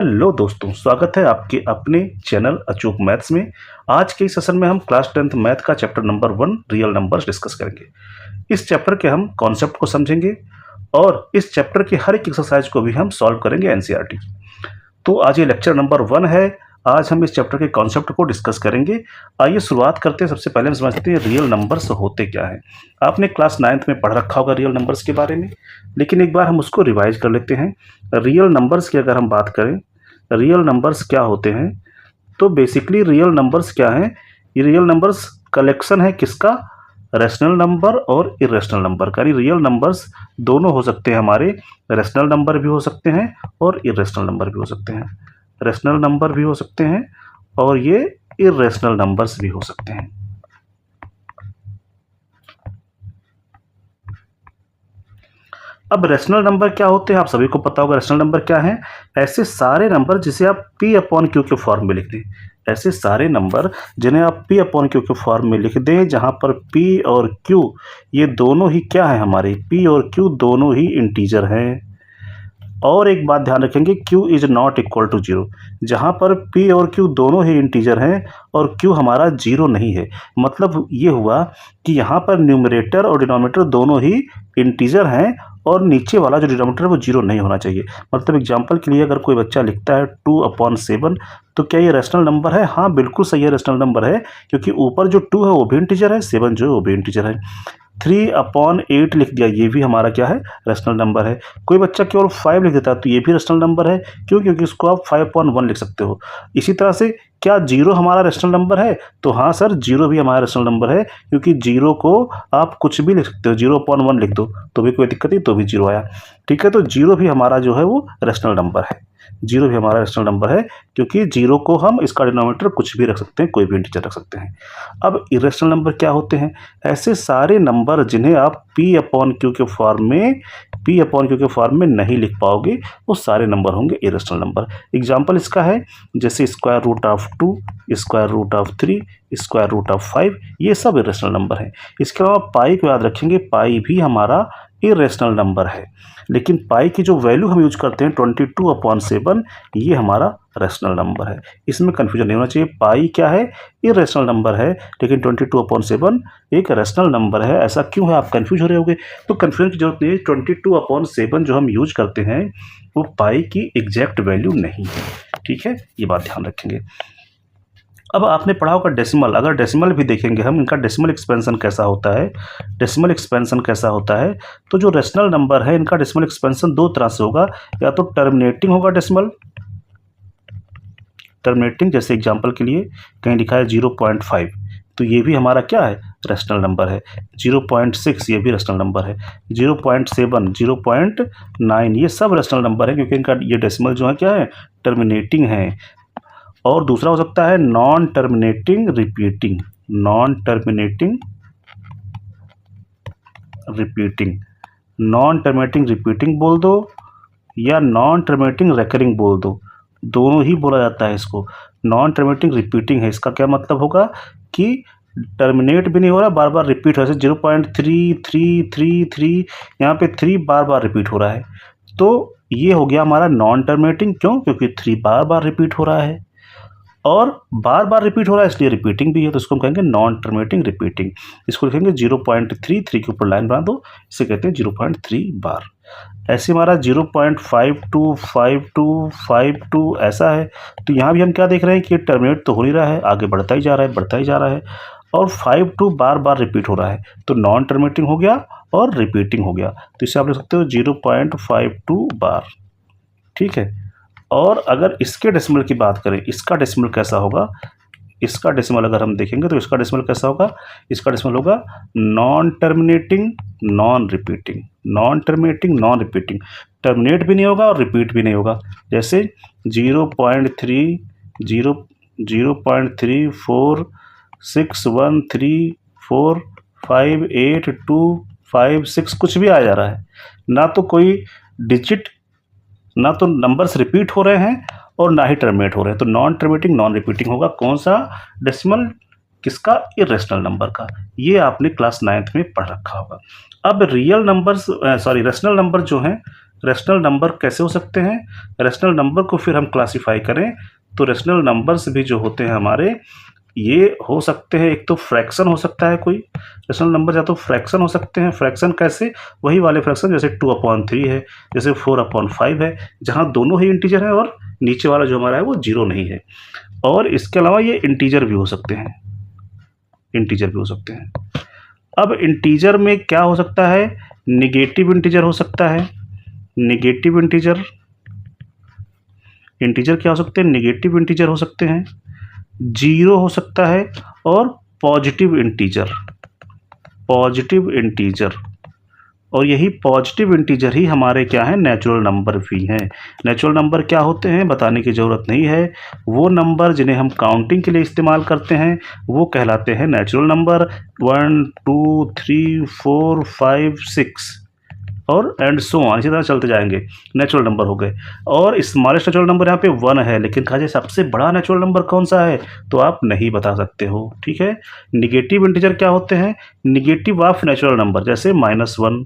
Hello दोस्तों, स्वागत है आपके अपने चैनल अचूक मैथ्स में। आज के इस सेशन में हम क्लास 10th मैथ का chapter number 1 real numbers discuss करेंगे। इस चैप्टर के हम कॉन्सेप्ट को समझेंगे और इस चैप्टर की हर एक एक्सरसाइज को भी हम सॉल्व करेंगे एनसीईआरटी। तो आज ये लेक्चर नंबर 1 है। आज हम इस चैप्टर के कॉन्सेप्ट को डिस्कस करेंगे। आइए शुरुआत करते हैं। सबसे पहले हम समझते हैं रियल नंबर्स होते क्या हैं। आपने क्लास 9th में पढ़ रखा होगा रियल नंबर्स के बारे में, लेकिन एक बार हम उसको रिवाइज कर लेते हैं। रियल नंबर्स की अगर हम बात करें, रियल नंबर्स क्या होते हैं, तो बेसिकली रियल नंबर्स क्या हैं? ये रियल नंबर्स कलेक्शन है किसका? रैशनल नंबर और इरेशनल नंबर का। रियल नंबर्स दोनों हो सकते हैं हमारे, रैशनल नंबर भी हो सकते हैं और इरेशनल नंबर भी हो सकते हैं। रैशनल नंबर भी हो सकते हैं और ये इरेशनल नंबर्स भी हो सकते हैं। अब रैशनल नंबर क्या होते हैं आप सभी को पता होगा। रैशनल नंबर क्या है? ऐसे सारे नंबर जिसे आप P अपॉन Q के फॉर्म में लिख दें। ऐसे सारे नंबर जिन्हें आप P अपॉन Q के फॉर्म में लिख दें, जहां पर P और Q ये दोनों ही क्या है हमारे? P और Q दोनों ही इंटीजर हैं। और एक बात ध्यान रखेंगे, Q is not equal to 0। जहाँ पर P और Q दोनों ही इंटीजर हैं और Q हमारा 0 नहीं है, मतलब ये हुआ कि यहाँ पर न्यूमरेटर और डिनोमिनेटर दोनों ही इंटीजर हैं और नीचे वाला जो डिनोमिनेटर है वो 0 नहीं होना चाहिए। मतलब एग्जांपल के लिए अगर कोई बच्चा लिखता है 2/7, तो क्या ये रैशनल नंबर है? हाँ, बिल्कुल सही है, रैशनल नंबर है, क्योंकि ऊपर जो 2 है वो भी इंटीजर है, 7 जो है वो भी इंटीजर है। 3/8 लिख दिया, ये भी हमारा क्या है? रैशनल नंबर है। कोई बच्चा केवल 5 लिख देता है तो ये भी रैशनल नंबर है। क्यों? क्योंकि इसको आप 5/1 लिख सकते हो। इसी तरह से क्या 0 हमारा रैशनल नंबर है? तो हाँ सर, 0 भी हमारा रैशनल नंबर है, क्योंकि 0 को आप कुछ भी लिख सकते हो। 0/1 लिख दो तो भी कोई दिक्कत नहीं, तो भी 0 आया। ठीक है, तो 0 भी हमारा जो है वो रैशनल नंबर है। 0 भी हमारा रैशनल नंबर है, क्योंकि 0 को हम इसका डिनोमिनेटर कुछ भी रख सकते हैं, कोई भी इंटीजर रख सकते हैं। अब इरेशनल नंबर क्या होते हैं? ऐसे सारे नंबर जिन्हें आप P अपॉन Q के फॉर्म में नहीं लिख पाओगे, वो सारे नंबर होंगे इरेशनल नंबर। एग्जाम्पल इसका है जैसे square root of 2, square root of 3, square root of 5, ये सब इरेशनल नंबर हैं। इसके अलावा पाई को याद रखेंगे, पाई भी हमारा इरेशनल नंबर है, लेकिन पाई की जो वैल्यू हम यूज करते हैं 22/7, ये हमारा रैशनल नंबर है। इसमें कन्फ्यूजन नहीं होना चाहिए। पाई क्या है? इरेशनल नंबर है, लेकिन 22/7 एक रैशनल नंबर है। ऐसा क्यों है? आप कंफ्यूज हो रहे होंगे, तो कन्फ्यूजन की जरूरत नहीं है। 22/7 जो हम यूज करते हैं वो पाई की एग्जैक्ट वैल्यू नहीं है। ठीक है, ये बात ध्यान रखेंगे। अब आपने पढ़ा होगा डेसिमल। अगर डेसिमल भी देखेंगे हम, इनका डेसिमल एक्सपेंशन कैसा होता है। डेसिमल एक्सपेंशन कैसा होता है, तो जो रेशनल नंबर है इनका डेसिमल एक्सपेंशन दो तरह से होगा। या तो टर्मिनेटिंग होगा डेसिमल, टर्मिनेटिंग, जैसे एग्जांपल के लिए कहीं लिखा है 0.5, तो ये भी हमारा क्या है? रेशनल नंबर है। 0.6 ये भी रेशनल नंबर है। 0.7, 0.9 ये सब रेशनल नंबर है, क्योंकि इनका ये डेसिमल जो है क्या है? टर्मिनेटिंग है। और दूसरा हो सकता है non terminating repeating, non terminating repeating, non terminating repeating बोल दो या नॉन टर्मिनेटिंग रेकरिंग बोल दो, दोनों ही बोला जाता है इसको। नॉन टर्मिनेटिंग रिपीटिंग है, इसका क्या मतलब होगा कि टर्मिनेट भी नहीं हो रहा, बार बार रिपीट हो रहा है। 0.3333, यहाँ पे 3 बार बार रिपीट हो रहा है, तो ये हो गया हमारा नॉन टर्मिनेटिंग। क्यों? क्योंकि 3 बार बार रिपीट हो रहा है और बार बार रिपीट हो रहा है, इसलिए रिपीटिंग भी है, तो इसको हम कहेंगे नॉन टर्मिनेटिंग रिपीटिंग। इसको लिखेंगे 0.33 के ऊपर लाइन बना दो, इसे कहते हैं 0.3 बार। ऐसे हमारा 0.525252 ऐसा है, तो यहाँ भी हम क्या देख रहे हैं कि टर्मिनेट तो हो नहीं रहा है, आगे बढ़ता ही जा रहा है, बढ़ता ही जा रहा है, और 52 बार बार रिपीट हो रहा है, तो नॉन टर्मिनेटिंग हो गया और रिपीटिंग हो गया। तो इसे आप लिख सकते हो 0.52 बार। ठीक है, और अगर इसके डेसिमल की बात करें, इसका डेसिमल कैसा होगा? इसका डेसिमल अगर हम देखेंगे तो इसका डेसिमल कैसा होगा? इसका डेसिमल होगा non terminating non repeating, non terminating non repeating. Terminate भी नहीं होगा और रिपीट भी नहीं होगा। जैसे 0.3 0.461345825 कुछ भी आ जा रहा है, ना तो कोई डिजिट, ना तो नंबर्स रिपीट हो रहे हैं और ना ही टर्मिनेट हो रहे हैं, तो नॉन टर्मिनेटिंग नॉन रिपीटिंग होगा। कौन सा डेसिमल? किसका? इरेशनल नंबर का। ये आपने क्लास 9th में पढ़ रखा होगा। अब रियल नंबर्स, रैशनल नंबर जो हैं, रेशनल नंबर कैसे हो सकते हैं? रेशनल नंबर को फिर हम क्लासिफाई करें तो रेशनल नंबर्स भी जो होते हैं हमारे, ये हो सकते हैं, एक तो फ्रैक्शन हो सकता है कोई रेशनल नंबर, या तो फ्रैक्शन हो सकते हैं। फ्रैक्शन कैसे? वही वाले फ्रैक्शन जैसे 2/3 है, जैसे 4/5 है, जहाँ दोनों ही इंटीजर हैं और नीचे वाला जो हमारा है वो जीरो नहीं है। और इसके अलावा ये इंटीजर भी हो सकते हैं, इंटीजर भी हो सकते हैं। अब इंटीजर में क्या हो सकता है? निगेटिव इंटीजर हो सकता है। निगेटिव इंटीजर, इंटीजर क्या हो सकते हैं? निगेटिव इंटीजर हो सकते हैं, जीरो हो सकता है, और पॉजिटिव इंटीजर, पॉजिटिव इंटीजर। और यही पॉजिटिव इंटीजर ही हमारे क्या हैं? नेचुरल नंबर भी हैं। नेचुरल नंबर क्या होते हैं बताने की ज़रूरत नहीं है, वो नंबर जिन्हें हम काउंटिंग के लिए इस्तेमाल करते हैं वो कहलाते हैं नेचुरल नंबर। 1 2 3 4 5 6 और एंड सो ऑन, इसी तरह चलते जाएंगे, नेचुरल नंबर हो गए। और स्मॉलेस्ट नेचुरल नंबर यहाँ पे 1 है, लेकिन कहा जाए सबसे बड़ा नेचुरल नंबर कौन सा है तो आप नहीं बता सकते हो, ठीक है। निगेटिव इंटीजर क्या होते हैं? निगेटिव ऑफ नेचुरल नंबर, जैसे -1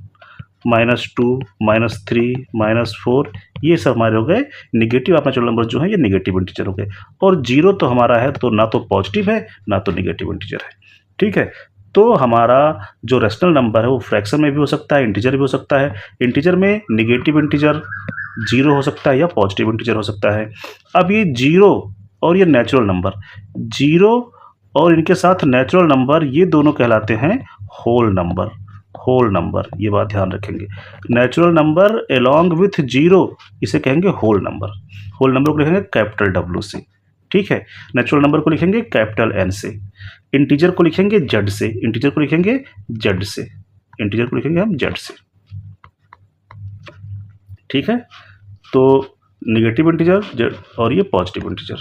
-2 -3 -4, ये सब हमारे हो गए निगेटिव ऑफ नेचुरल नंबर जो है, ये निगेटिव इंटीजर हो गए। और जीरो तो हमारा है तो ना तो पॉजिटिव है ना तो निगेटिव इंटीजर है, ठीक है। तो हमारा जो रेशनल नंबर है वो फ्रैक्शन में भी हो सकता है, इंटीजर भी हो सकता है। इंटीजर में निगेटिव इंटीजर जीरो हो सकता है या पॉजिटिव इंटीजर हो सकता है। अब ये जीरो और ये नेचुरल नंबर, जीरो और इनके साथ नेचुरल नंबर, ये दोनों कहलाते हैं होल नंबर। होल नंबर, ये बात ध्यान रखेंगे। Natural number along with zero, इसे कहेंगे होल नंबर। होल नंबर को लिखेंगे कैपिटल W से, ठीक है। नेचुरल नंबर को लिखेंगे कैपिटल N से। इंटीजर को लिखेंगे Z से, इंटीजर को लिखेंगे Z से, इंटीजर को लिखेंगे हम Z से, ठीक है। तो निगेटिव इंटीजर Z और ये पॉजिटिव इंटीजर।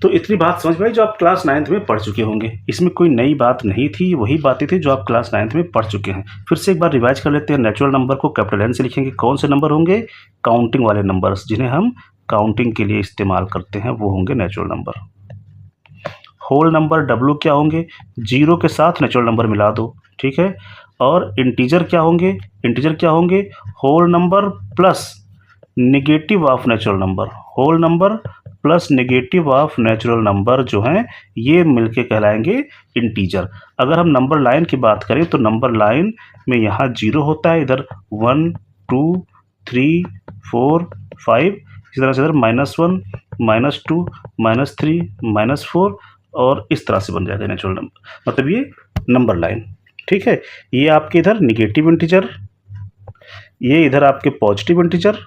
तो इतनी बात समझ में आई जो आप क्लास 9th में पढ़ चुके होंगे। इसमें कोई नई बात नहीं थी, वही बातें थी जो आप क्लास 9th में पढ़ चुके हैं। फिर से एक बार रिवाइज कर लेते हैं। नेचुरल नंबर को कैपिटल N से लिखेंगे। कौन से नंबर होंगे? काउंटिंग वाले नंबर्स, जिन्हें हम काउंटिंग के लिए इस्तेमाल करते हैं, वो होंगे natural number. Whole number W क्या होंगे? जीरो के साथ नेचुरल नंबर मिला दो, ठीक है। और इंटीजर क्या होंगे? इंटीजर क्या होंगे? Whole number plus negative of natural number, whole number plus negative of natural number जो हैं ये मिलके कहलाएंगे इंटीजर। अगर हम नंबर लाइन की बात करें तो नंबर लाइन में यहाँ जीरो होता है, इधर 1 2 3 4 5, इसी तरह से इधर -1 -2 -3 -4, और इस तरह से बन जाएगा नेचुरल नंबर, मतलब ये नंबर लाइन, ठीक है। ये आपके इधर निगेटिव इंटीजर, ये इधर आपके पॉजिटिव इंटीजर,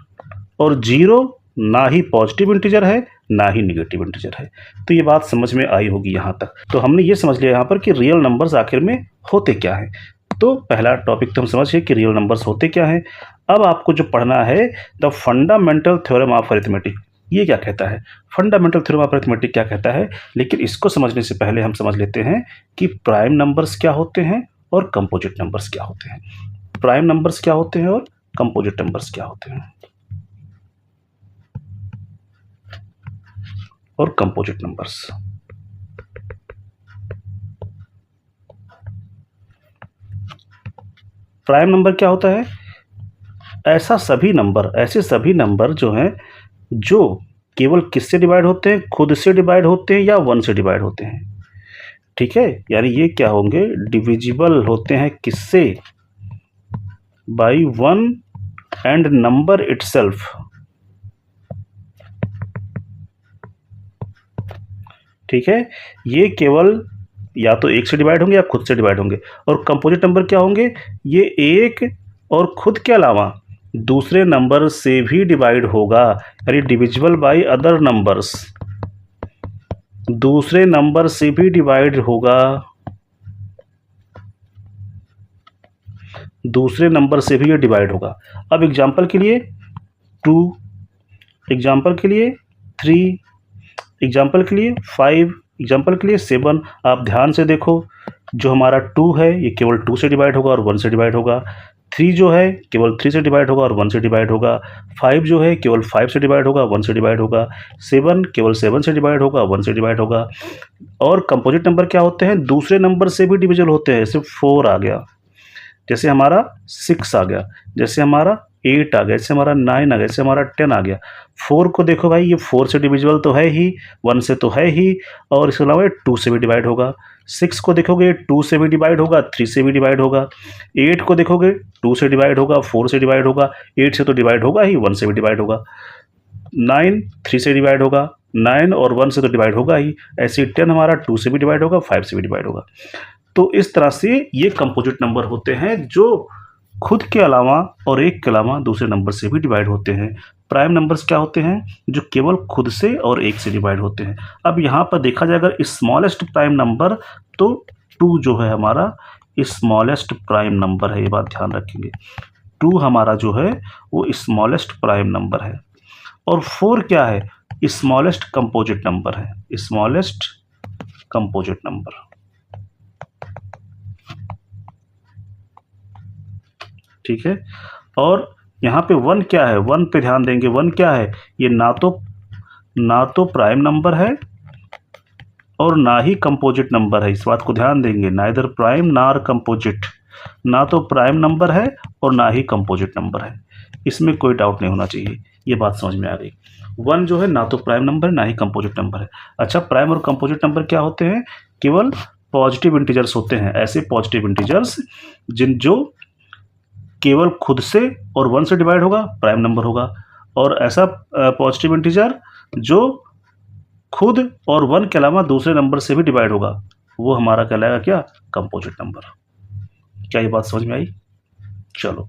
और जीरो ना ही पॉजिटिव इंटीजर है ना ही निगेटिव इंटीजर है। तो ये बात समझ में आई होगी यहाँ तक। तो हमने ये समझ लिया यहाँ पर कि रियल नंबर्स आखिर में होते क्या हैं। तो पहला टॉपिक तो हम समझ गए कि रियल नंबर्स होते क्या हैं। अब आपको जो पढ़ना है the fundamental theorem of arithmetic, ये क्या कहता है? फंडामेंटल थ्योरम ऑफ अरिथमेटिक क्या कहता है? लेकिन इसको समझने से पहले हम समझ लेते हैं कि प्राइम नंबर्स क्या होते हैं और कंपोजिट नंबर्स क्या होते हैं। प्राइम नंबर्स क्या होते हैं और कंपोजिट नंबर्स क्या होते हैं, और कंपोजिट नंबर्स। प्राइम नंबर क्या होता है? ऐसे सभी नंबर जो हैं जो केवल किससे डिवाइड होते हैं? खुद से डिवाइड होते हैं या 1 से डिवाइड होते हैं, ठीक है। यानी ये क्या होंगे? डिविजिबल होते हैं किससे? बाई 1 एंड नंबर इटसेल्फ, ठीक है। ये केवल या तो एक से डिवाइड होंगे या खुद से डिवाइड होंगे। और कंपोजिट नंबर क्या होंगे? ये एक और खुद के अलावा दूसरे नंबर से भी डिवाइड होगा, यानी डिविजिबल बाय अदर नंबर्स, दूसरे नंबर से भी डिवाइड होगा, दूसरे नंबर से भी ये डिवाइड होगा। अब एग्जांपल के लिए 2, एग्जांपल के लिए 3, एग्जांपल के लिए 5, एग्जांपल के लिए 7। आप ध्यान से देखो, जो हमारा 2 है ये केवल 2 से डिवाइड होगा और 1 से डिवाइड होगा। 3 जो है केवल 3 से डिवाइड होगा और 1 से डिवाइड होगा। 5 जो है केवल 5 से डिवाइड होगा, 1 से डिवाइड होगा। 7 केवल 7 से डिवाइड होगा, 1 से डिवाइड होगा। और कंपोजिट नंबर क्या होते हैं? दूसरे नंबर से भी डिविजिबल होते हैं, सिर्फ 4 आ गया। जैसे हमारा 6 आ गया, जैसे हमारा 8 आ गया, जैसे हमारा 9 आ गया, जैसे हमारा 10 आ गया। 4 को देखो भाई, ये 4 से डिविजिबल तो है ही, 1 से तो है ही, और इसके अलावा ये 2 से भी डिवाइड होगा। 6 को देखोगे 2 से भी डिवाइड होगा, 3 से भी डिवाइड होगा। 8 को देखोगे 2 से डिवाइड होगा, 4 से डिवाइड होगा, 8 से तो डिवाइड होगा ही, 1 से भी डिवाइड होगा। 9 3 से डिवाइड होगा, 9 और 1 से तो डिवाइड होगा ही। ऐसे 10 हमारा 2 से भी डिवाइड होगा, 5 से भी डिवाइड होगा। तो इस तरह से ये कंपोजिट नंबर होते हैं जो खुद के अलावा और एक के अलावा दूसरे नंबर से भी डिवाइड होते हैं। प्राइम नंबर्स क्या होते हैं? जो केवल खुद से और एक से डिवाइड होते हैं। अब यहाँ पर देखा जाए अगर स्मॉलेस्ट प्राइम नंबर, तो 2 जो है हमारा स्मॉलेस्ट प्राइम नंबर है, ये बात ध्यान रखेंगे। 2 हमारा जो है वो स्मॉलेस्ट प्राइम नंबर है। और 4 क्या है? स्मॉलेस्ट कंपोजिट नंबर है, स्मॉलेस्ट कंपोजिट नंबर। ठीक है। और यहाँ पे 1 क्या है? 1 पे ध्यान देंगे। 1 क्या है? ये ना तो प्राइम नंबर है और ना ही कंपोजिट नंबर है। इस बात को ध्यान देंगे, नाइदर प्राइम नार कंपोजिट। ना तो प्राइम नंबर है और ना ही कंपोजिट नंबर है, इसमें कोई डाउट नहीं होना चाहिए। ये बात समझ में आ गई। 1 जो है ना तो प्राइम नंबर है ना ही कंपोजिट नंबर है। अच्छा, प्राइम और कंपोजिट नंबर क्या होते हैं? केवल पॉजिटिव इंटीजर्स होते हैं। ऐसे पॉजिटिव इंटीजर्स जो केवल खुद से और 1 से डिवाइड होगा, प्राइम नंबर होगा। और ऐसा पॉजिटिव इंटीजर जो खुद और 1 के अलावा दूसरे नंबर से भी डिवाइड होगा, वो हमारा कहलाएगा क्या? Composite number. क्या ये बात समझ में आई? चलो,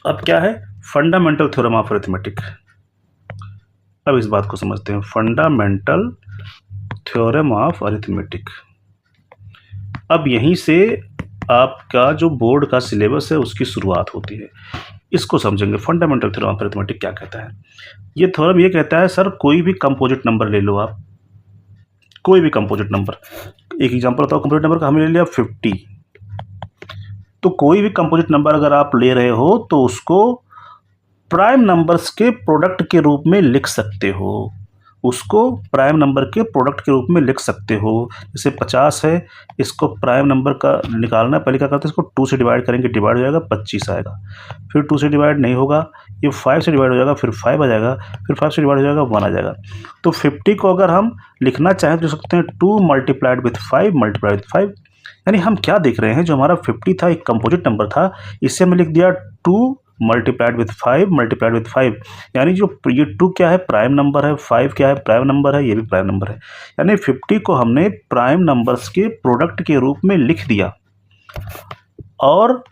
अब क्या है? Fundamental theorem of arithmetic. अब इस बात को समझते हैं, फंडामेंटल थ्योरम ऑफ अरिथमेटिक। अब यहीं से आपका जो बोर्ड का सिलेबस है उसकी शुरुआत होती है। इसको समझेंगे, फंडामेंटल थ्योरम ऑफ अरिथमेटिक क्या कहता है। ये थ्योरम ये कहता है सर, कोई भी कंपोजिट नंबर ले लो आप, कोई भी कंपोजिट नंबर। एक एग्जांपल बताओ कंपोजिट नंबर का, हमने ले लिया 50। तो कोई भी कंपोजिट नंबर अगर आप ले रहे हो तो उसको प्राइम नंबर्स के प्रोडक्ट के रूप में लिख सकते हो, उसको प्राइम नंबर के प्रोडक्ट के रूप में लिख सकते हो। जैसे 50 है, इसको प्राइम नंबर का निकालना है। पहले क्या करते हैं, इसको 2 से डिवाइड करेंगे, डिवाइड हो जाएगा 25 आएगा। फिर 2 से डिवाइड नहीं होगा, ये 5 से डिवाइड हो जाएगा, फिर 5 आ जाएगा, फिर 5 से डिवाइड हो जाएगा 1 आ जाएगा। तो 50 को अगर हम लिखना चाहें तो लिख सकते हैं 2 मल्टीप्लाइड विथ 5 मल्टीप्लाइड विथ 5। यानी हम क्या देख रहे हैं, जो हमारा 50 था एक कंपोजिट नंबर था, इससे हमने लिख दिया 2 मल्टीप्लाइड विथ 5 मल्टीप्लाइड विथ 5। यानी जो ये 2 क्या है? प्राइम नंबर है। 5 क्या है? प्राइम नंबर है। ये भी प्राइम नंबर है। यानी 50 को हमने प्राइम नंबर्स के प्रोडक्ट के रूप में लिख दिया। और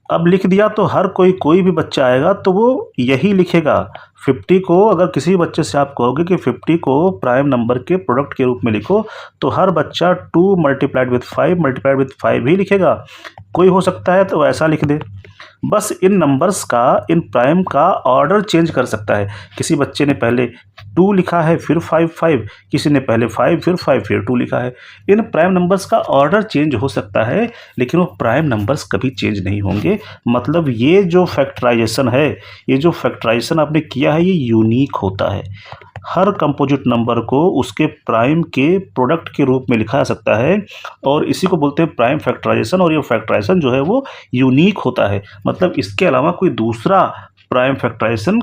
अब लिख दिया तो हर कोई भी बच्चा आएगा तो वो यही लिखेगा। 50 को अगर किसी बच्चे से आप कहोगे कि 50 को प्राइम नंबर के प्रोडक्ट के रूप में लिखो, तो हर बच्चा 2 मल्टीप्लाइड विथ 5 मल्टीप्लाइड विथ 5 ही लिखेगा। कोई हो सकता है तो ऐसा लिख दे। बस इन नंबर्स का, इन प्राइम का ऑर्डर चेंज कर सकता है। किसी बच्चे ने पहले 2 लिखा है, फिर 5, किसी ने पहले 5 फिर 5 फिर 2 लिखा है। इन प्राइम नंबर्स का ऑर्डर चेंज हो सकता है, लेकिन वो प्राइम नंबर्स कभी चेंज नहीं होंगे। मतलब ये जो फैक्टराइजेशन है, ये जो फैक्टराइजेशन आपने किया है, ये यूनिक होता है। हर कंपोजिट नंबर को उसके प्राइम के प्रोडक्ट के रूप में लिखा जा सकता है, और इसी को बोलते हैं प्राइम फैक्टराइजेशन। और ये फैक्टराइजेशन जो है वो यूनिक होता है। मतलब इसके अलावा कोई दूसरा प्राइम फैक्टराइजेशन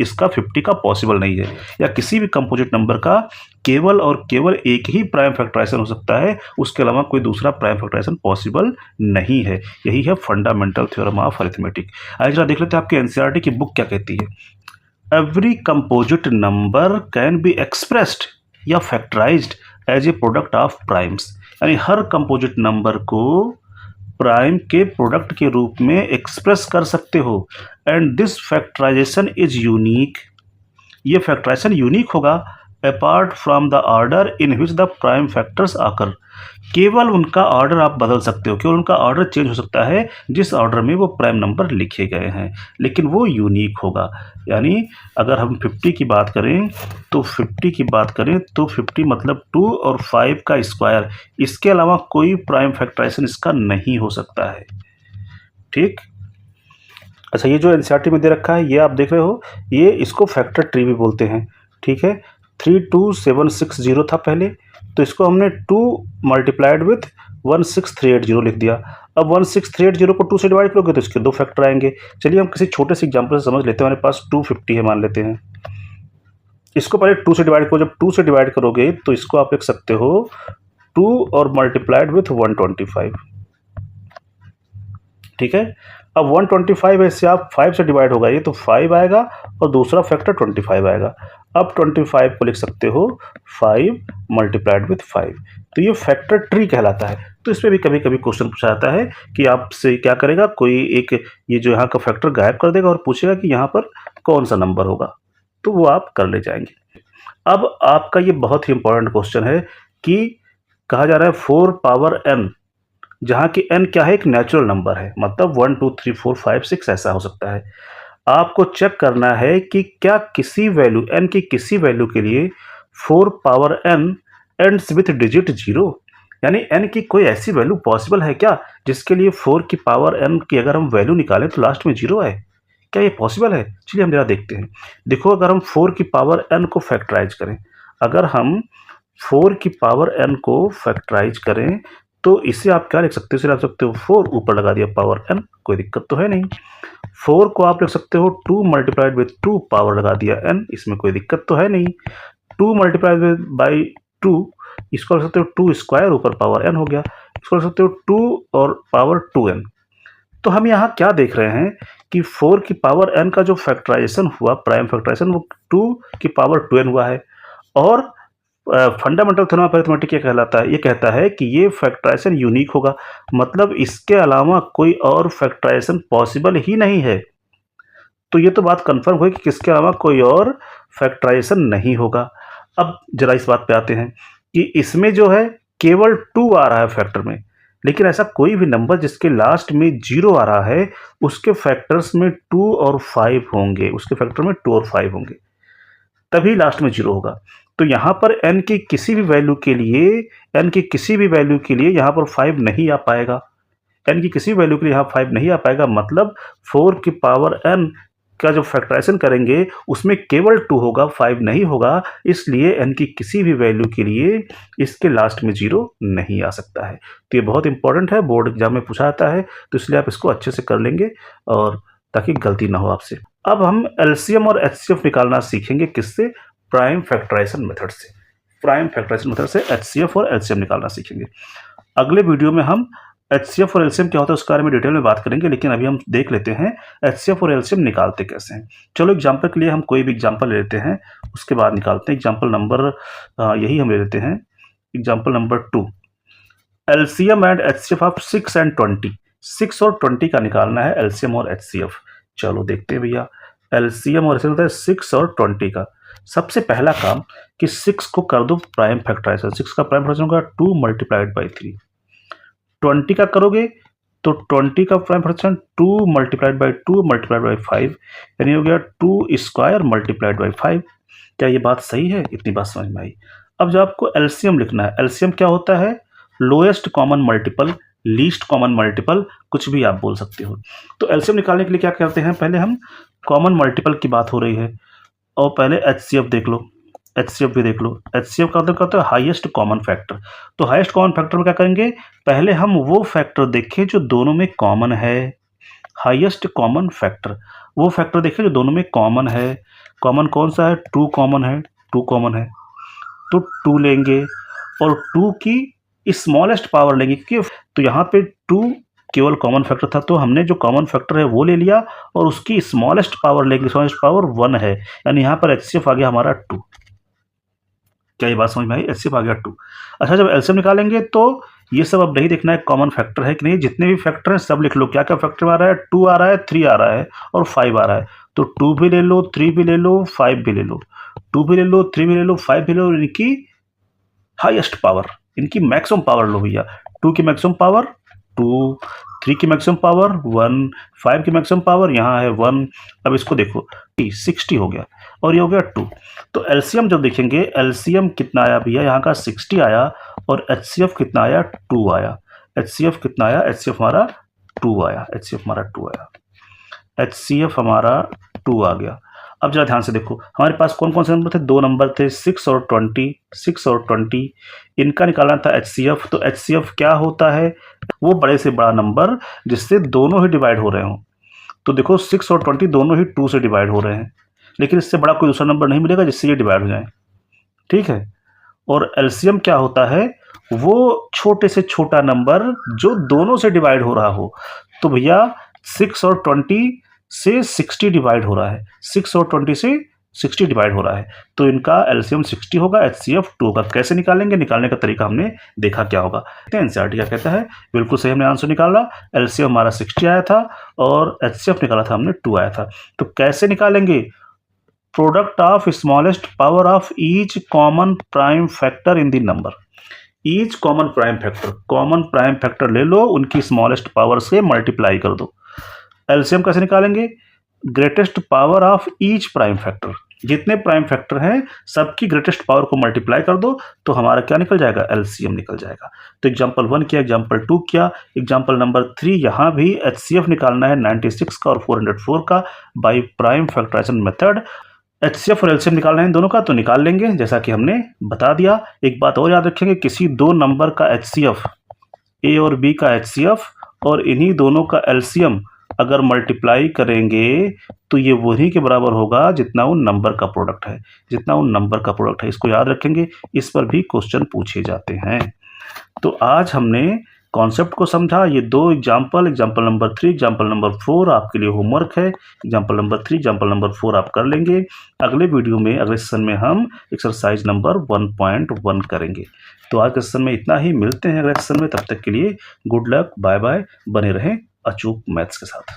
इसका 50 का पॉसिबल नहीं है। या किसी भी कंपोजिट नंबर का केवल और केवल एक ही प्राइम फैक्टराइजेशन हो सकता है, उसके अलावा कोई दूसरा प्राइम फैक्टराइजेशन पॉसिबल नहीं है। यही है फंडामेंटल थ्योरम ऑफ अरिथमेटिक। आइए जरा देख लेते हैं आपके एनसीईआरटी की बुक क्या कहती है। Every composite number can be expressed या factorized as a product of primes। यानी हर कंपोजिट नंबर को प्राइम के प्रोडक्ट के रूप में एक्सप्रेस कर सकते हो। And this factorization is unique. ये फैक्टराइजेशन यूनिक होगा apart from the order in which the prime factors आकर। केवल उनका ऑर्डर आप बदल सकते हो, केवल उनका ऑर्डर चेंज हो सकता है जिस ऑर्डर में वो प्राइम नंबर लिखे गए हैं, लेकिन वो यूनिक होगा। यानी अगर हम 50 की बात करें तो 50 मतलब 2 और 5 का स्क्वायर, इसके अलावा कोई प्राइम फैक्टराइजेशन इसका नहीं हो सकता है। ठीक। अच्छा, ये जो एनसीईआरटी में दे रखा है, ये आप देख रहे हो, ये इसको फैक्टर ट्री भी बोलते हैं। ठीक है। 32760 था पहले, तो इसको हमने 2 मल्टीप्लाइड विथ 16380 लिख दिया। अब 1638 को 2 से डिवाइड करोगे तो इसके 2 फैक्टर आएंगे। चलिए हम किसी छोटे से एग्जाम्पल से समझ लेते हैं। हमारे पास 250 है मान लेते हैं। इसको पहले 2 से डिवाइड करो। जब 2 से डिवाइड करोगे तो इसको आप लिख सकते हो 2 और मल्टीप्लाइड विथ 125। ठीक है। अब 125 ऐसे आप 5 से डिवाइड होगा ये तो 5 आएगा और दूसरा फैक्टर 25 आएगा। अब 25 को लिख सकते हो 5 मल्टीप्लाइड विथ 5। तो ये फैक्टर ट्री कहलाता है। तो इसमें भी कभी कभी क्वेश्चन पूछा जाता है कि आपसे क्या करेगा, कोई एक ये जो यहाँ का फैक्टर गायब कर देगा और पूछेगा कि यहाँ पर कौन सा नंबर होगा, तो वो आप कर ले जाएंगे। अब आपका ये बहुत ही इंपॉर्टेंट क्वेश्चन है कि कहा जा रहा है 4 पावर n, जहाँ की n क्या है, एक नेचुरल नंबर है, मतलब 1 2 3 4 5 6 ऐसा हो सकता है। आपको चेक करना है कि क्या किसी वैल्यू n की किसी वैल्यू के लिए 4 power n ends with digit 0, यानी n की कोई ऐसी वैल्यू पॉसिबल है क्या जिसके लिए 4 की पावर n की अगर हम वैल्यू निकालें तो लास्ट में 0 आए। क्या ये पॉसिबल है? चलिए हम जरा देखते हैं। देखो, अगर हम 4 की पावर n को फैक्टराइज करें, अगर हम 4 की पावर n को फैक्टराइज करें तो इसे आप क्या लिख सकते हो? इसे लिख सकते हो 4 ऊपर लगा दिया पावर n, कोई दिक्कत तो है नहीं। 4 को आप लिख सकते हो 2 मल्टीप्लाइड विथ 2 पावर लगा दिया n, इसमें कोई दिक्कत तो है नहीं। 2 मल्टीप्लाइड बाई 2, इसको लिख सकते हो 2 स्क्वायर ऊपर पावर n हो गया, इसको लिख सकते हो 2 और पावर 2n। तो हम यहाँ क्या देख रहे हैं कि 4 की पावर n का जो फैक्टराइजेशन हुआ, प्राइम फैक्टराइजेशन, वो 2 की पावर 2n हुआ है। और फंडामेंटल थ्योरम ऑफ अरिथमेटिक क्या कहलाता है? ये कहता है कि ये फैक्टराइजेशन यूनिक होगा, मतलब इसके अलावा कोई और फैक्टराइजेशन पॉसिबल ही नहीं है। तो ये तो बात कंफर्म हुई कि किसके अलावा कोई और फैक्टराइजेशन नहीं होगा। अब जरा इस बात पे आते हैं कि इसमें जो है केवल 2 आ रहा है फैक्टर में, लेकिन ऐसा कोई भी नंबर जिसके लास्ट में 0 आ रहा है उसके फैक्टर्स में 2 और 5 होंगे, उसके फैक्टर में 2 और 5 होंगे, तभी लास्ट में 0 होगा। तो यहाँ पर n की किसी भी वैल्यू के लिए, n की किसी भी वैल्यू के लिए यहाँ पर 5 नहीं आ पाएगा। n की किसी वैल्यू के लिए यहाँ 5 नहीं आ पाएगा, मतलब 4 की पावर n का जो फैक्टराइजेशन करेंगे उसमें केवल 2 होगा, 5 नहीं होगा। इसलिए n की किसी भी वैल्यू के लिए इसके लास्ट में 0 नहीं आ सकता है। तो ये बहुत इंपॉर्टेंट है, बोर्ड एग्जाम में पूछा जाता है, तो इसलिए आप इसको अच्छे से कर लेंगे और ताकि गलती ना हो आपसे। अब हम एलसीएम और एचसीएफ निकालना सीखेंगे, किससे? प्राइम फैक्टराइजेशन मेथड से। प्राइम फैक्टराइजेशन मेथड से एचसीएफ और एलसीएम निकालना सीखेंगे। अगले वीडियो में हम एचसीएफ और एलसीएम क्या होता है उसके बारे में डिटेल में बात करेंगे, लेकिन अभी हम देख लेते हैं एचसीएफ और एलसीएम निकालते कैसे हैं। चलो एग्जाम्पल के लिए हम कोई भी एग्जाम्पल ले लेते हैं, उसके बाद निकालते हैं। एग्जाम्पल नंबर यही हम ले लेते हैं, example number 2। LCM and HCF of 6 and 20। 6 और 20 का निकालना है एलसीएम और एचसीएफ। चलो देखते हैं भैया, एलसीएम और एचसीएफ होता है 6 और 20 का। सबसे पहला काम कि 6 को कर दो प्राइम फैक्टराइजेशन। 6 का प्राइम फैक्टराइजेशन होगा 2 मल्टीप्लाइड बाई 3। 20 का करोगे तो 20 का prime factorization 2 multiplied by 2 multiplied by 5, यानी हो गया 2 स्क्वायर मल्टीप्लाइड बाई 5। क्या ये बात सही है? इतनी बात समझ में आई। अब जब आपको एलसीएम लिखना है, एलसीएम क्या होता है? Lowest common multiple, least common multiple, कुछ भी आप बोल सकते हो। तो एलसीएम निकालने के लिए क्या करते हैं, पहले हम कॉमन मल्टीपल की बात हो रही है और पहले एचसीएफ देख लो, एचसीएफ भी देख लो। एचसीएफ का मतलब क्या होता है? Highest common factor. तो हाईएस्ट कॉमन फैक्टर में क्या करेंगे, पहले हम वो फैक्टर देखें जो दोनों में कॉमन है। हाईएस्ट कॉमन फैक्टर, वो फैक्टर देखें जो दोनों में कॉमन है। कॉमन कौन सा है? 2 कॉमन है, 2 कॉमन है तो 2 लेंगे और 2 की स्मॉलेस्ट पावर लेंगे, क्योंकि तो यहाँ पे 2 केवल कॉमन फैक्टर था, तो हमने जो कॉमन फैक्टर है वो ले लिया और उसकी स्मॉलेस्ट पावर लेंगे। स्मॉलेस्ट पावर 1 है, यानी यहाँ पर एचसीएफ आ गया हमारा 2। क्या ये बात समझ में आई? एचसीएफ आ गया 2। अच्छा, जब एलसीएम निकालेंगे तो ये सब अब नहीं देखना है कॉमन फैक्टर है कि नहीं, जितने भी फैक्टर हैं सब लिख लो। क्या क्या फैक्टर आ रहा है? 2 आ रहा है, 3 आ रहा है और 5 आ रहा है। तो 2 भी ले लो, 3 भी ले लो, 5 भी ले लो। 2 भी ले लो, 3 भी ले लो, 5 भी ले लो। इनकी हाईएस्ट पावर, इनकी मैक्सिमम पावर लो भैया। 2 की मैक्सिमम पावर 2, 3 की मैक्सिमम पावर 1, 5 की मैक्सिमम पावर यहाँ है 1। अब इसको देखो 60 हो गया और ये हो गया 2। तो एलसीएम जब देखेंगे, एलसीएम कितना आया भैया? यहाँ का 60 आया और एचसीएफ कितना आया? 2 आया। एचसीएफ कितना आया? एचसीएफ हमारा 2 आया। एचसीएफ हमारा 2 आया। एचसीएफ हमारा 2 आ गया। अब जरा ध्यान से देखो, हमारे पास कौन कौन से नंबर थे, 2 नंबर थे 6 और 20, 6 और 20, इनका निकालना था HCF। तो HCF क्या होता है, वो बड़े से बड़ा नंबर जिससे दोनों ही डिवाइड हो रहे हों। तो देखो 6 और 20 दोनों ही 2 से डिवाइड हो रहे हैं, लेकिन इससे बड़ा कोई दूसरा नंबर नहीं मिलेगा जिससे ये डिवाइड हो जाए, ठीक है। और एलसीएम क्या होता है, वो छोटे से छोटा नंबर जो दोनों से डिवाइड हो रहा हो। तो भैया 6 और 20 से 60 डिवाइड हो रहा है, 6 और 20 से 60 डिवाइड हो रहा है, तो इनका एलसीएम 60 होगा, HCF 2 होगा। कैसे निकालेंगे, निकालने का तरीका हमने देखा क्या होगा। एनसीईआरटी क्या कहता है, बिल्कुल सही हमने आंसर निकाला। एलसीएम हमारा 60 आया था और HCF निकाला था हमने 2 आया था। तो कैसे निकालेंगे, product of smallest power of each common prime factor in the number. Each common prime factor ले लो, उनकी स्मॉलेस्ट पावर से मल्टीप्लाई कर दो। एलसीएम कैसे निकालेंगे, greatest power of each prime factor, जितने प्राइम फैक्टर हैं सबकी ग्रेटेस्ट पावर को मल्टीप्लाई कर दो, तो हमारा क्या निकल जाएगा, एलसीएम निकल जाएगा। तो एग्जाम्पल 1 किया, एग्जाम्पल 2 किया, एग्जाम्पल नंबर 3 यहाँ भी HCF निकालना है 96 का और 404 का by prime factorization method. HCF और एलसीएम निकालना है इन दोनों का, तो निकाल लेंगे जैसा कि हमने बता दिया। एक बात और याद रखेंगे, किसी दो नंबर का HCF, A और B का HCF और इन्हीं दोनों का एलसीएम अगर मल्टीप्लाई करेंगे तो ये वही के बराबर होगा जितना उन नंबर का प्रोडक्ट है, जितना उन नंबर का प्रोडक्ट है। इसको याद रखेंगे, इस पर भी क्वेश्चन पूछे जाते हैं। तो आज हमने कॉन्सेप्ट को समझा। ये 2 एग्जाम्पल नंबर 3, एग्जाम्पल नंबर 4 आपके लिए होमवर्क है। एग्जाम्पल नंबर 3, एग्जाम्पल नंबर 4 आप कर लेंगे। अगले वीडियो में, अगले सेशन में हम एक्सरसाइज नंबर 1.1 करेंगे। तो आज के सेशन में इतना ही, मिलते हैं अगले सेशन में। तब तक के लिए गुड लक, बाय बाय, बने रहें अचूक मैथ्स के साथ।